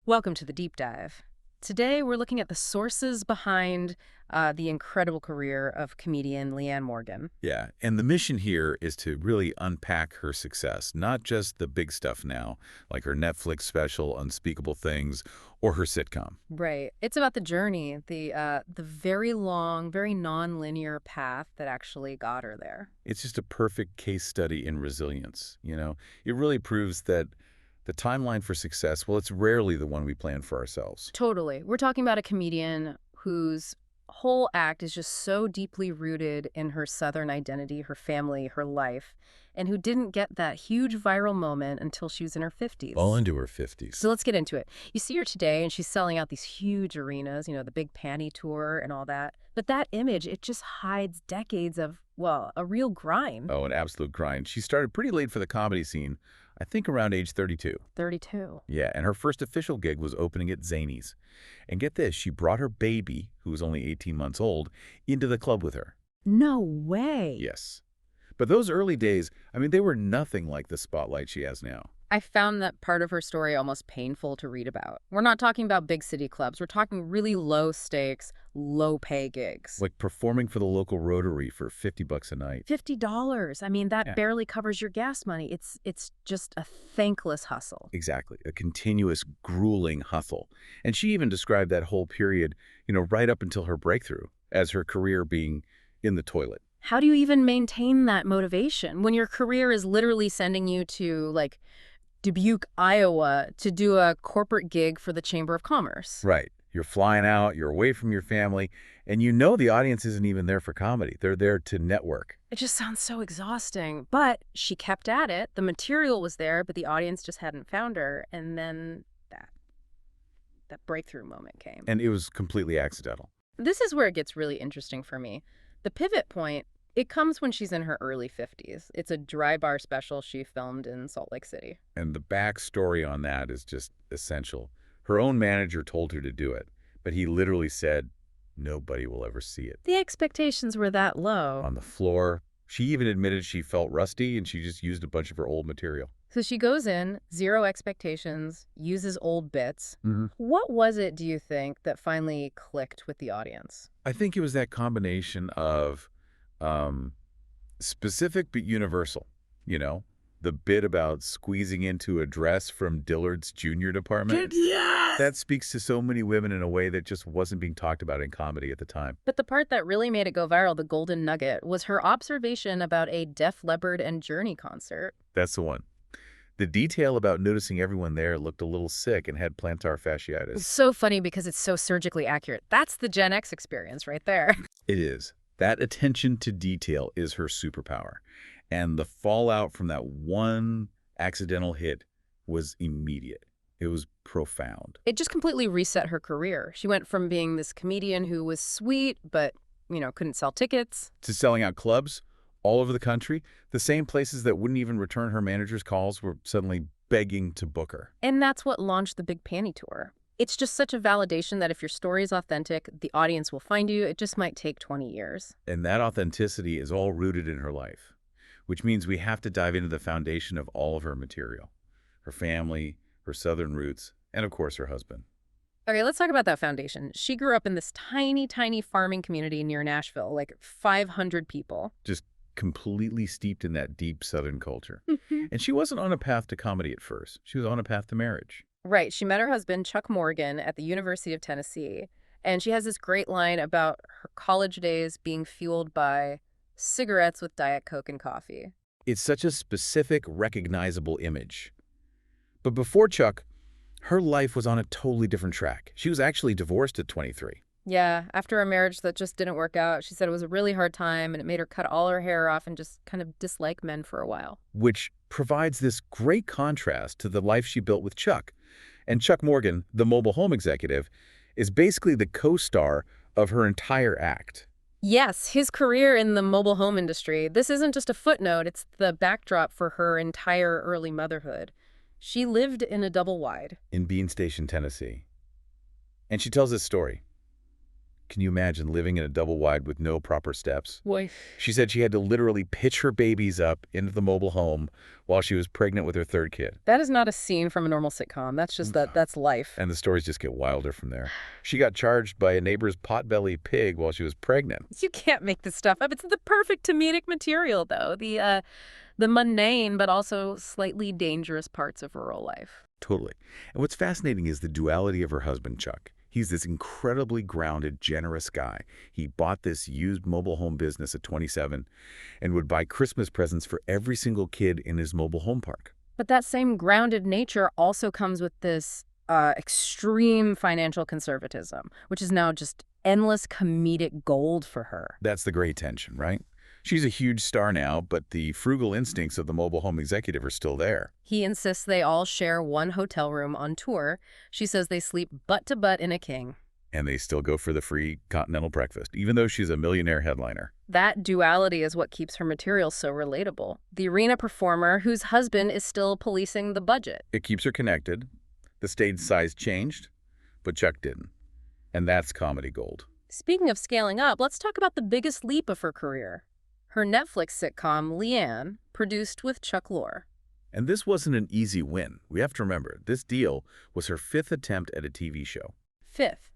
Welcome to the deep dive. Today, we're looking at the sources behind the incredible career of comedian Leanne Morgan. Yeah, and the mission here is to really unpack her success, not just the big stuff now, like her Netflix special, Unspeakable Things, or her sitcom. Right. It's about the journey, the very long, very non-linear path that actually got her there. It's just a perfect case study in resilience. It really proves that the timeline for success, well, it's rarely the one we plan for ourselves. Totally. We're talking about a comedian whose whole act is just so deeply rooted in her Southern identity, her family, her life, and who didn't get that huge viral moment until she was in her 50s. Well into her 50s. So let's get into it. You see her today, and she's selling out these huge arenas, the big panty tour and all that. But that image, it just hides decades of, well, a real grind. Oh, an absolute grind. She started pretty late for the comedy scene, I think around age 32. 32. Yeah, and her first official gig was opening at Zanies. And get this, she brought her baby, who was only 18 months old, into the club with her. No way. Yes. But those early days, they were nothing like the spotlight she has now. I found that part of her story almost painful to read about. We're not talking about big city clubs. We're talking really low stakes, low pay gigs. Like performing for the local Rotary for $50 a night. $50. That Yeah. barely covers your gas money. It's just a thankless hustle. Exactly. A continuous, grueling hustle. And she even described that whole period, right up until her breakthrough, as her career being in the toilet. How do you even maintain that motivation when your career is literally sending you to, like, Dubuque, Iowa, to do a corporate gig for the Chamber of Commerce? Right. You're flying out, you're away from your family, and the audience isn't even there for comedy. They're there to network. It just sounds so exhausting. But she kept at it. The material was there, but the audience just hadn't found her. And then that breakthrough moment came. And it was completely accidental. This is where it gets really interesting for me. The pivot point, it comes when she's in her early 50s. It's a dry bar special she filmed in Salt Lake City. And the backstory on that is just essential. Her own manager told her to do it, but he literally said, nobody will ever see it. The expectations were that low. On the floor, she even admitted she felt rusty and she just used a bunch of her old material. So she goes in, zero expectations, uses old bits. What was it, do you think, that finally clicked with the audience? I think it was that combination of specific but universal, the bit about squeezing into a dress from Dillard's junior department. Yes! That speaks to so many women in a way that just wasn't being talked about in comedy at the time. But the part that really made it go viral, the golden nugget, was her observation about a Def Leppard and Journey concert. That's the one. The detail about noticing everyone there looked a little sick and had plantar fasciitis. It's so funny because it's so surgically accurate. That's the Gen X experience right there. It is. That attention to detail is her superpower. And the fallout from that one accidental hit was immediate. It was profound. It just completely reset her career. She went from being this comedian who was sweet but, couldn't sell tickets, To selling out clubs all over the country, the same places that wouldn't even return her manager's calls were suddenly begging to book her. and that's what launched the Big Panty Tour. It's just such a validation that if your story is authentic, the audience will find you. It just might take 20 years. And that authenticity is all rooted in her life, which means we have to dive into the foundation of all of her material. Her family, her Southern roots, and of course her husband. Okay, let's talk about that foundation. She grew up in this tiny, tiny farming community near Nashville, like 500 people. Just completely steeped in that deep Southern culture. And she wasn't on a path to comedy at first. She was on a path to marriage. Right. She met her husband, Chuck Morgan, at the University of Tennessee. And she has this great line about her college days being fueled by cigarettes with Diet Coke and coffee. It's such a specific, recognizable image. But before Chuck, her life was on a totally different track. She was actually divorced at 23. Yeah, after a marriage that just didn't work out, she said it was a really hard time and it made her cut all her hair off and just kind of dislike men for a while. Which provides this great contrast to the life she built with Chuck. And Chuck Morgan, the mobile home executive, is basically the co-star of her entire act. Yes, his career in the mobile home industry, this isn't just a footnote, it's the backdrop for her entire early motherhood. She lived in a double wide. In Bean Station, Tennessee. And she tells this story. Can you imagine living in a double wide with no proper steps? Boy. She said she had to literally pitch her babies up into the mobile home while she was pregnant with her third kid. That is not a scene from a normal sitcom. That's just that's life. And the stories just get wilder from there. She got charged by a neighbor's potbelly pig while she was pregnant. You can't make this stuff up. It's the perfect comedic material, though. The mundane but also slightly dangerous parts of rural life. Totally. And what's fascinating is the duality of her husband, Chuck. He's this incredibly grounded, generous guy. He bought this used mobile home business at 27 and would buy Christmas presents for every single kid in his mobile home park. But that same grounded nature also comes with this extreme financial conservatism, which is now just endless comedic gold for her. That's the great tension, right? She's a huge star now, but the frugal instincts of the mobile home executive are still there. He insists they all share one hotel room on tour. She says they sleep butt to butt in a king. And they still go for the free continental breakfast, even though she's a millionaire headliner. That duality is what keeps her material so relatable. The arena performer whose husband is still policing the budget. It keeps her connected. The stage size changed, but Chuck didn't. And that's comedy gold. Speaking of scaling up, let's talk about the biggest leap of her career. Her Netflix sitcom, Leanne, produced with Chuck Lorre. And this wasn't an easy win. We have to remember, this deal was her 5th attempt at a TV show. 5th.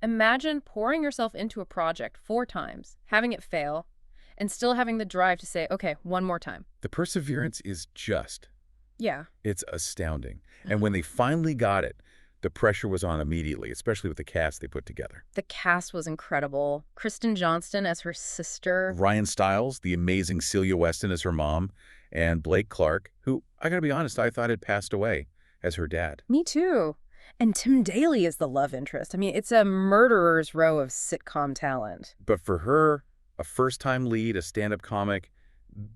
Imagine pouring yourself into a project 4 times, having it fail, and still having the drive to say, okay, one more time. The perseverance is just. Yeah. It's astounding. And when they finally got it, the pressure was on immediately, especially with the cast they put together. The cast was incredible. Kristen Johnston as her sister. Ryan Stiles, the amazing Celia Weston as her mom, and Blake Clark, who, I gotta be honest, I thought had passed away, as her dad. Me too. And Tim Daly is the love interest. I mean, it's a murderer's row of sitcom talent. But for her, a first-time lead, a stand-up comic,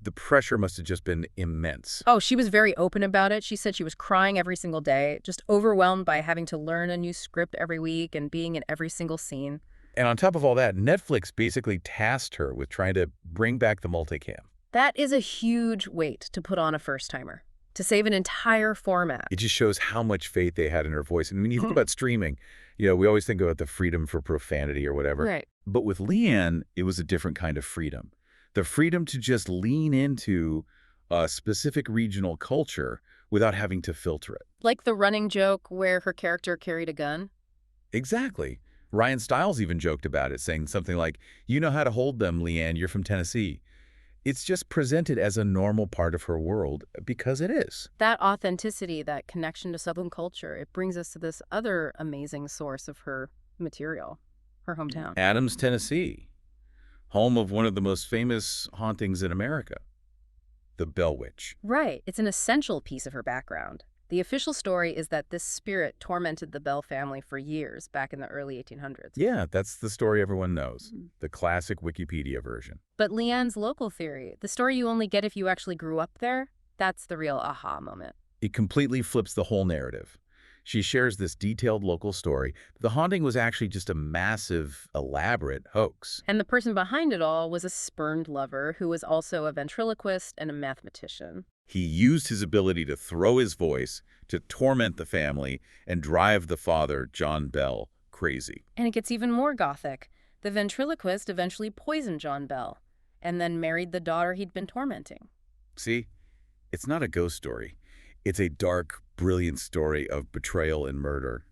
the pressure must have just been immense. Oh, she was very open about it. She said she was crying every single day, just overwhelmed by having to learn a new script every week and being in every single scene. And on top of all that, Netflix basically tasked her with trying to bring back the multicam. That is a huge weight to put on a first-timer, to save an entire format. It just shows how much faith they had in her voice. And when you think about streaming, we always think about the freedom for profanity or whatever. Right. But with Leanne, it was a different kind of freedom. The freedom to just lean into a specific regional culture without having to filter it. Like the running joke where her character carried a gun? Exactly. Ryan Stiles even joked about it, saying something like, "You know how to hold them, Leanne, you're from Tennessee." It's just presented as a normal part of her world because it is. That authenticity, that connection to Southern culture, it brings us to this other amazing source of her material, her hometown. Adams, Tennessee, home of one of the most famous hauntings in America, the Bell Witch. Right. It's an essential piece of her background. The official story is that this spirit tormented the Bell family for years back in the early 1800s. Yeah, that's the story everyone knows, the classic Wikipedia version. But Leanne's local theory, the story you only get if you actually grew up there, that's the real aha moment. It completely flips the whole narrative. She shares this detailed local story. The haunting was actually just a massive, elaborate hoax. And the person behind it all was a spurned lover who was also a ventriloquist and a mathematician. He used his ability to throw his voice to torment the family and drive the father, John Bell, crazy. And it gets even more gothic. The ventriloquist eventually poisoned John Bell and then married the daughter he'd been tormenting. See, it's not a ghost story. It's a dark, brilliant story of betrayal and murder.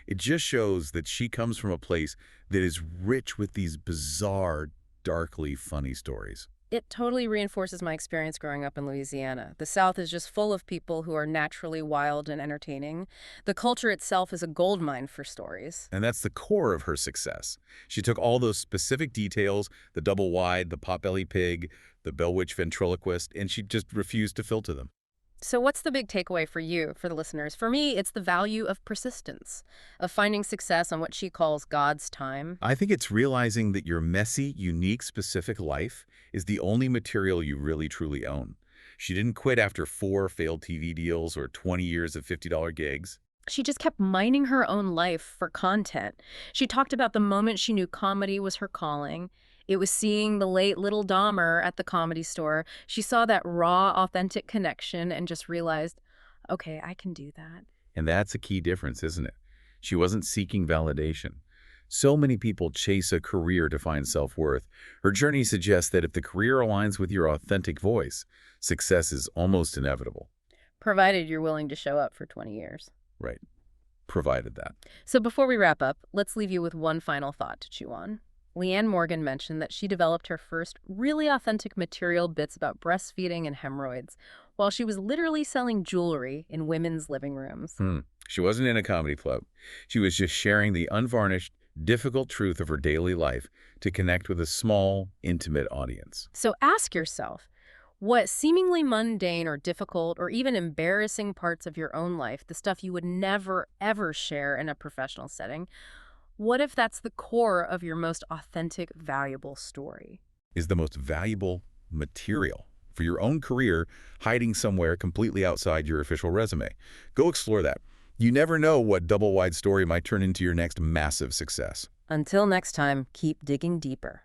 It just shows that she comes from a place that is rich with these bizarre, darkly funny stories. It totally reinforces my experience growing up in Louisiana. The South is just full of people who are naturally wild and entertaining. The culture itself is a goldmine for stories. And that's the core of her success. She took all those specific details, the double wide, the potbelly pig, the Bell Witch ventriloquist, and she just refused to filter them. So what's the big takeaway for you, for the listeners? For me, it's the value of persistence, of finding success on what she calls God's time. I think it's realizing that your messy, unique, specific life is the only material you really, truly own. She didn't quit after 4 failed TV deals or 20 years of $50 gigs. She just kept mining her own life for content. She talked about the moment she knew comedy was her calling. It was seeing the late little Dahmer at the Comedy Store. She saw that raw, authentic connection and just realized, okay, I can do that. And that's a key difference, isn't it? She wasn't seeking validation. So many people chase a career to find self-worth. Her journey suggests that if the career aligns with your authentic voice, success is almost inevitable. Provided you're willing to show up for 20 years. Right. Provided that. So before we wrap up, let's leave you with one final thought to chew on. Leanne Morgan mentioned that she developed her first really authentic material bits about breastfeeding and hemorrhoids while she was literally selling jewelry in women's living rooms. She wasn't in a comedy club. She was just sharing the unvarnished, difficult truth of her daily life to connect with a small, intimate audience. So ask yourself, what seemingly mundane or difficult or even embarrassing parts of your own life, the stuff you would never, ever share in a professional setting, what if that's the core of your most authentic, valuable story? Is the most valuable material for your own career hiding somewhere completely outside your official resume? Go explore that. You never know what double-wide story might turn into your next massive success. Until next time, keep digging deeper.